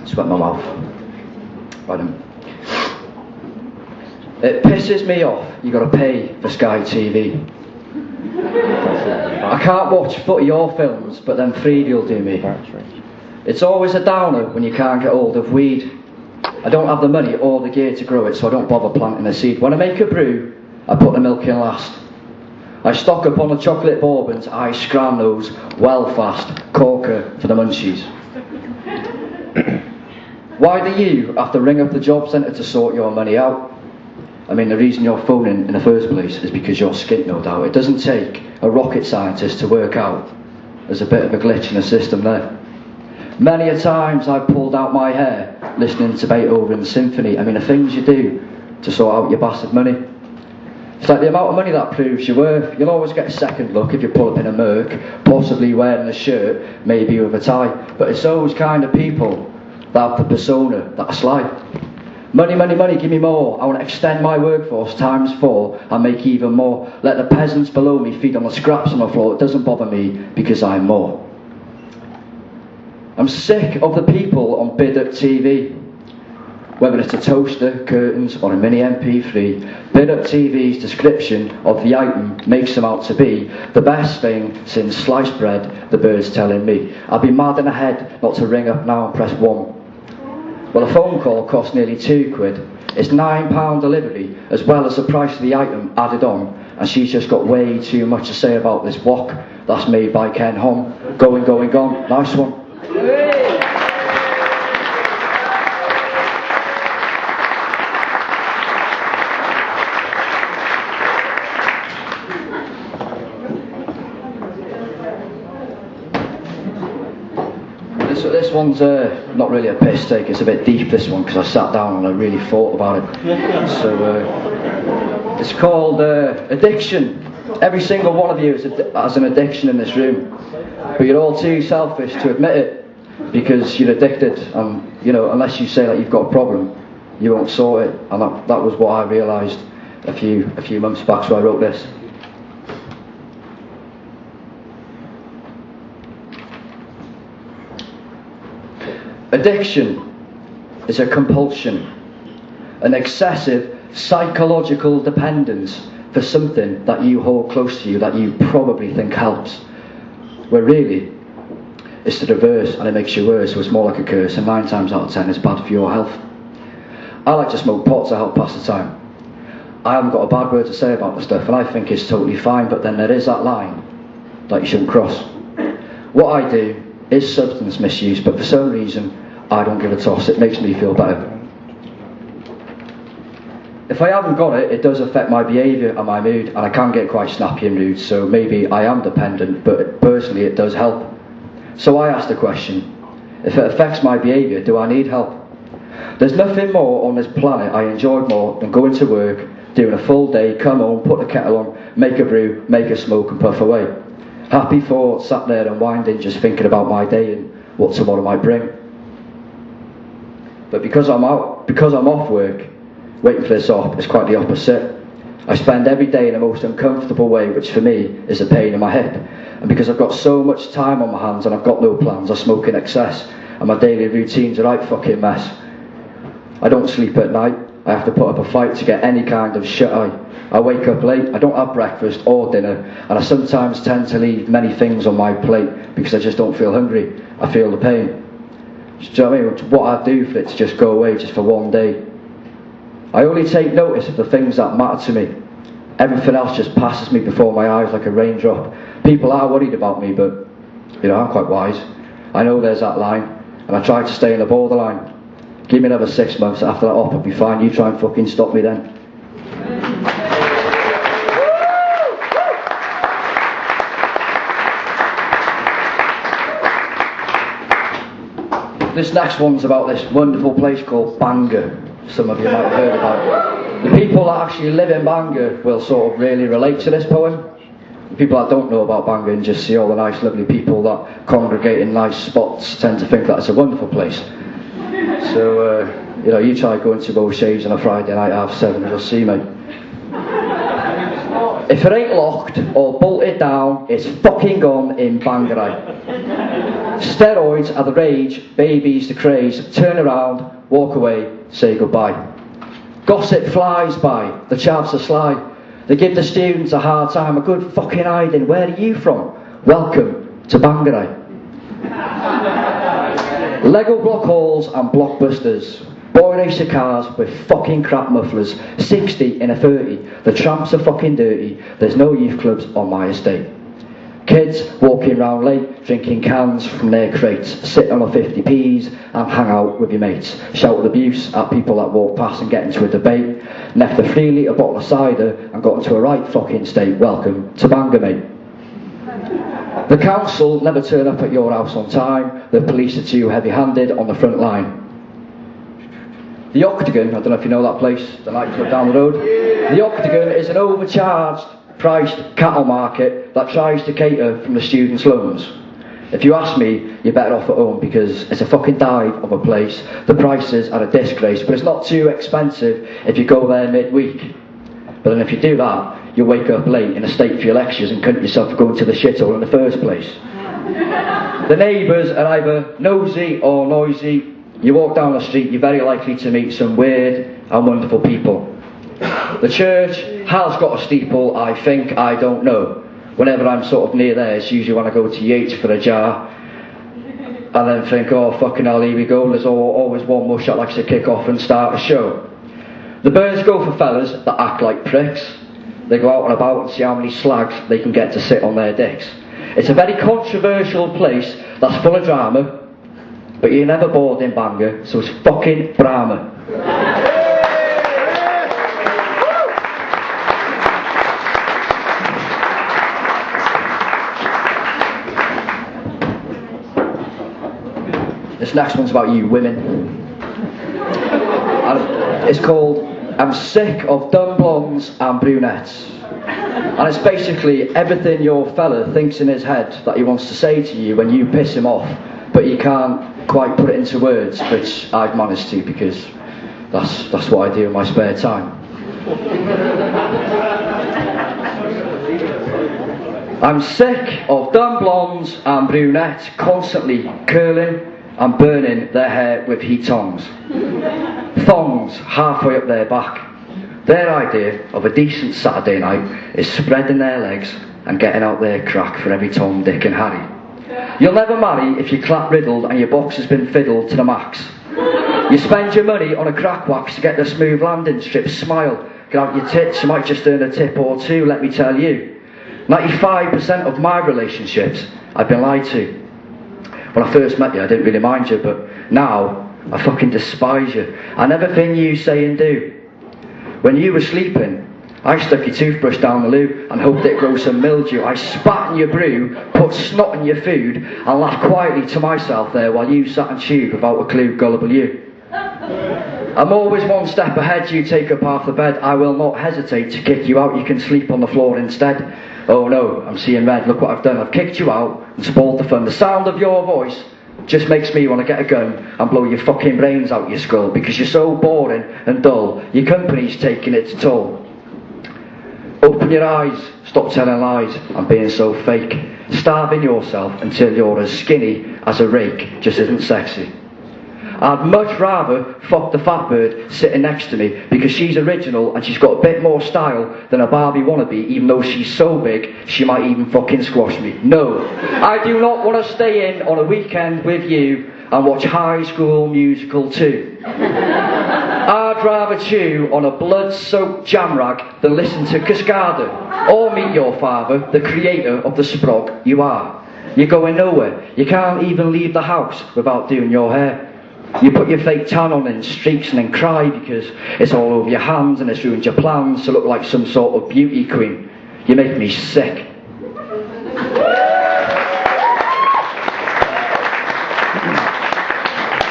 Just wet my mouth. Right then. It pisses me off you got to pay for Sky TV. I can't watch footy or films, but then Freedy will do me. It's always a downer when you can't get hold of weed. I don't have the money or the gear to grow it, so I don't bother planting a seed. When I make a brew, I put the milk in last. I stock up on the chocolate bourbons, I scram those well fast, corker for the munchies. Why do you have to ring up the job centre to sort your money out? I mean, the reason you're phoning in the first place is because you're skint, no doubt. It doesn't take a rocket scientist to work out there's a bit of a glitch in the system there. Many a times I've pulled out my hair listening to Beethoven's symphony. I mean, the things you do to sort out your bastard money. It's like the amount of money that proves your worth. You'll always get a second look if you pull up in a Merc, possibly wearing a shirt, maybe with a tie. But it's those kind of people that have the persona that are sly. Money, money, money, give me more. I want to extend my workforce times 4 and make even more. Let the peasants below me feed on the scraps on the floor. It doesn't bother me because I'm more. I'm sick of the people on bid up TV. Whether it's a toaster, curtains or a mini MP3, Bid Up TV's description of the item makes them out to be the best thing since sliced bread, the bird's telling me. I'd be mad in the head not to ring up now and press 1. Well, a phone call costs nearly £2. It's £9 delivery, as well as the price of the item added on, and she's just got way too much to say about this wok that's made by Ken Hom. Going, gone. Nice one. This one's not really a piss take, it's a bit deep, this one, because I sat down and I really thought about it. So it's called addiction. Every single one of you has an addiction in this room, but you're all too selfish to admit it because you're addicted, and unless you say that you've got a problem, you won't sort it. And that was what I realised a few months back, so I wrote this. Addiction is a compulsion, an excessive psychological dependence for something that you hold close to you that you probably think helps, where really it's the reverse and it makes you worse, so it's more like a curse, and 9 times out of 10 it's bad for your health. I like to smoke pot to help pass the time. I haven't got a bad word to say about the stuff, and I think it's totally fine, but then there is that line that you shouldn't cross. What I do is substance misuse, but for some reason I don't give a toss. It makes me feel better. If I haven't got it, it does affect my behaviour and my mood, and I can get quite snappy and rude, so maybe I am dependent, but personally it does help. So I ask the question, if it affects my behaviour, do I need help? There's nothing more on this planet I enjoyed more than going to work, doing a full day, come home, put the kettle on, make a brew, make a smoke and puff away. Happy thoughts, sat there unwinding, just thinking about my day and what tomorrow might bring. But because I'm off work, waiting for this off, it's quite the opposite. I spend every day in the most uncomfortable way, which for me is a pain in my hip. And because I've got so much time on my hands and I've got no plans, I smoke in excess, and my daily routine's a right fucking mess. I don't sleep at night. I have to put up a fight to get any kind of shut-eye. I wake up late, I don't have breakfast or dinner, and I sometimes tend to leave many things on my plate because I just don't feel hungry. I feel the pain. Do you know what I mean? What I do for it to just go away just for one day. I only take notice of the things that matter to me. Everything else just passes me before my eyes like a raindrop. People are worried about me, but I'm quite wise. I know there's that line, and I try to stay in the borderline. Give me another 6 months, after that off I'll be fine. You try and fucking stop me then. This next one's about this wonderful place called Bangor. Some of you might have heard about it. The people that actually live in Bangor will sort of really relate to this poem. The people that don't know about Bangor and just see all the nice lovely people that congregate in nice spots tend to think that it's a wonderful place. So, you try going to O'Shea's on a Friday night at 7 and you'll see me. If it ain't locked or bolted down, it's fucking gone in Bangor. Steroids are the rage, babies the craze. Turn around, walk away, say goodbye. Gossip flies by, the chavs are sly. They give the students a hard time, a good fucking hiding. Where are you from? Welcome to Bangor. Lego block halls and blockbusters. Boy racer cars with fucking crap mufflers. 60 in a 30. The tramps are fucking dirty. There's no youth clubs on my estate. Kids walking round late, drinking cans from their crates, sit on a 50p's and hang out with your mates. Shout abuse at people that walk past and get into a debate. Left a 3 litre bottle of cider and got into a right fucking state. Welcome to Bangor, mate. The council never turn up at your house on time. The police are too heavy-handed on the front line. The Octagon, I don't know if you know that place, the nightclub down the road. The Octagon is an overcharged, priced cattle market that tries to cater from the students' loans. If you ask me, you're better off at home because it's a fucking dive of a place. The prices are a disgrace, but it's not too expensive if you go there midweek. But then if you do that, you'll wake up late in a state for your lectures and count yourself for going to the shithole in the first place. The neighbours are either nosy or noisy. You walk down the street, you're very likely to meet some weird and wonderful people. The church has got a steeple, I think, I don't know. Whenever I'm sort of near there, it's usually when I go to Yates for a jar. And then think, oh fucking hell, here we go. There's always one mush that likes to kick off and start a show. The birds go for fellas that act like pricks. They go out and about and see how many slags they can get to sit on their dicks. It's a very controversial place that's full of drama. But you're never bored in Bangor, so it's fucking Brahma. This next one's about you women. And it's called I'm Sick of Dumb Blondes and Brunettes. And it's basically everything your fella thinks in his head that he wants to say to you when you piss him off, but you can't quite put it into words, which I've managed to because that's what I do in my spare time. I'm sick of dumb blondes and brunettes constantly curling and burning their hair with heat tongs. Thongs halfway up their back. Their idea of a decent Saturday night is spreading their legs and getting out their crack for every Tom, Dick and Harry. You'll never marry if you're clap riddled and your box has been fiddled to the max. You spend your money on a crack wax to get the smooth landing strip. Smile, get out your tits, you might just earn a tip or two, let me tell you. 95% of my relationships I've been lied to. When I first met you I didn't really mind you, but now I fucking despise you. And everything you say and do. When you were sleeping, I stuck your toothbrush down the loo and hoped it'd grow some mildew. I spat in your brew, put snot in your food and laughed quietly to myself there while you sat and chewed without a clue, gullible you. I'm always one step ahead, you take up half the bed. I will not hesitate to kick you out, you can sleep on the floor instead. Oh no, I'm seeing red, look what I've done. I've kicked you out and spoiled the fun. The sound of your voice just makes me want to get a gun and blow your fucking brains out your skull because you're so boring and dull. Your company's taking its toll. Open your eyes, stop telling lies and being so fake. Starving yourself until you're as skinny as a rake just isn't sexy. I'd much rather fuck the fat bird sitting next to me because she's original and she's got a bit more style than a Barbie wannabe, even though she's so big she might even fucking squash me. No, I do not want to stay in on a weekend with you and watch High School Musical 2. I'd rather chew on a blood-soaked jam rag than listen to Cascada or meet your father, the creator of the sprog you are. You're going nowhere. You can't even leave the house without doing your hair. You put your fake tan on in streaks and then cry because it's all over your hands and it's ruined your plans to look like some sort of beauty queen. You make me sick.